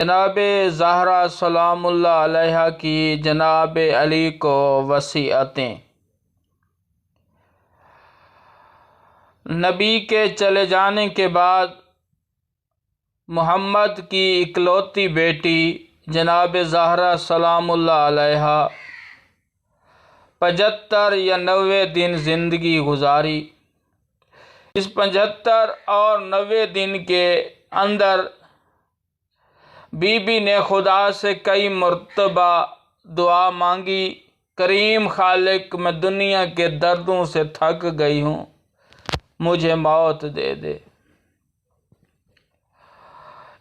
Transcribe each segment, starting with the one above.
جناب زہرا سلام اللہ علیہا کی جناب علی کو وصیتیں۔ نبی کے چلے جانے کے بعد محمد کی اکلوتی بیٹی جناب زہرا سلام اللہ علیہا 75 یا 90 دن زندگی گزاری۔ اس 75 اور 90 دن کے اندر بی بی نے خدا سے کئی مرتبہ دعا مانگی، کریم خالق میں دنیا کے دردوں سے تھک گئی ہوں، مجھے موت دے دے۔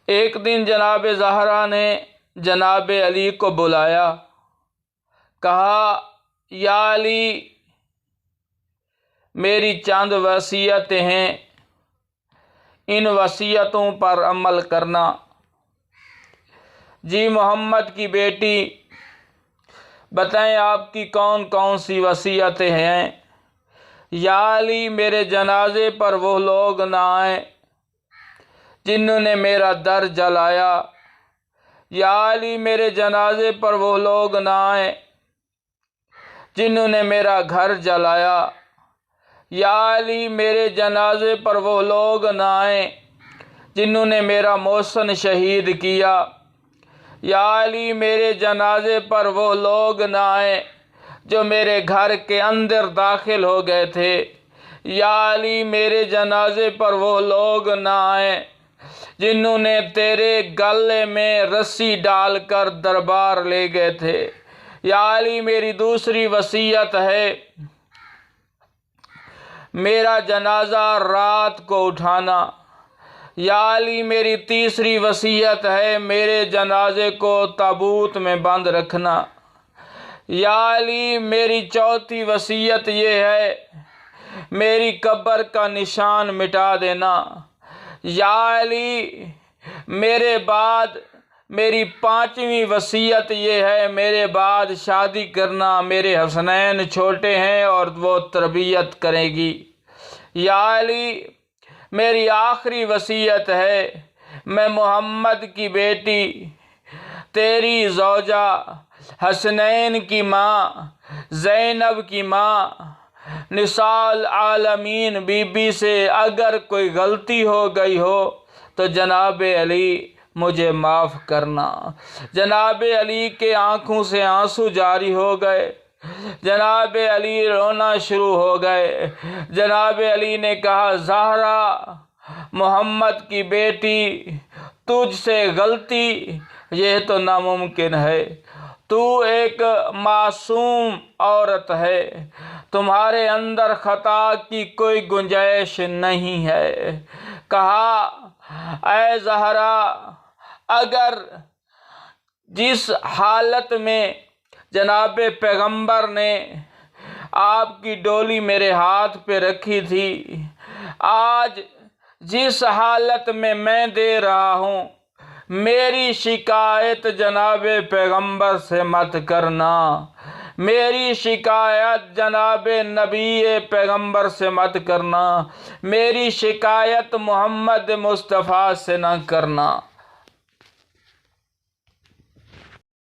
ایک دن جناب زہرا نے جناب علی کو بلایا، کہا یا علی میری چند وصیتیں ہیں، ان وصیتوں پر عمل کرنا۔ جی محمد کی بیٹی بتائیں آپ کی کون کون سی وصیتیں ہیں؟ یا علی میرے جنازے پر وہ لوگ نہ آئیں جنہوں نے میرا در جلایا۔ یا علی میرے جنازے پر وہ لوگ نہ آئیں جنہوں نے میرا گھر جلایا۔ یا علی میرے جنازے پر وہ لوگ نہ آئیں جنہوں نے میرا محسن شہید کیا۔ یا علی میرے جنازے پر وہ لوگ نہ آئیں جو میرے گھر کے اندر داخل ہو گئے تھے۔ یا علی میرے جنازے پر وہ لوگ نہ آئیں جنہوں نے تیرے گلے میں رسی ڈال کر دربار لے گئے تھے۔ یا علی میری دوسری وصیت ہے، میرا جنازہ رات کو اٹھانا۔ یا علی میری تیسری وصیت ہے، میرے جنازے کو تابوت میں بند رکھنا۔ یا علی میری چوتھی وصیت یہ ہے، میری قبر کا نشان مٹا دینا۔ یا علی میرے بعد میری پانچویں وصیت یہ ہے، میرے بعد شادی کرنا، میرے حسنین چھوٹے ہیں اور وہ تربیت کرے گی۔ یا علی میری آخری وصیت ہے، میں محمد کی بیٹی تیری زوجہ حسنین کی ماں زینب کی ماں نساء العالمین بی بی سے اگر کوئی غلطی ہو گئی ہو تو جناب علی مجھے معاف کرنا۔ جناب علی کے آنکھوں سے آنسو جاری ہو گئے، جناب علی رونا شروع ہو گئے۔ جناب علی نے کہا زہرا محمد کی بیٹی تجھ سے غلطی یہ تو ناممکن ہے، تو ایک معصوم عورت ہے، تمہارے اندر خطا کی کوئی گنجائش نہیں ہے۔ کہا اے زہرا اگر جس حالت میں جناب پیغمبر نے آپ کی ڈولی میرے ہاتھ پہ رکھی تھی، آج جس حالت میں دے رہا ہوں، میری شکایت جناب پیغمبر سے مت کرنا، میری شکایت جناب نبی پیغمبر سے مت کرنا، میری شکایت محمد مصطفیٰ سے نہ کرنا۔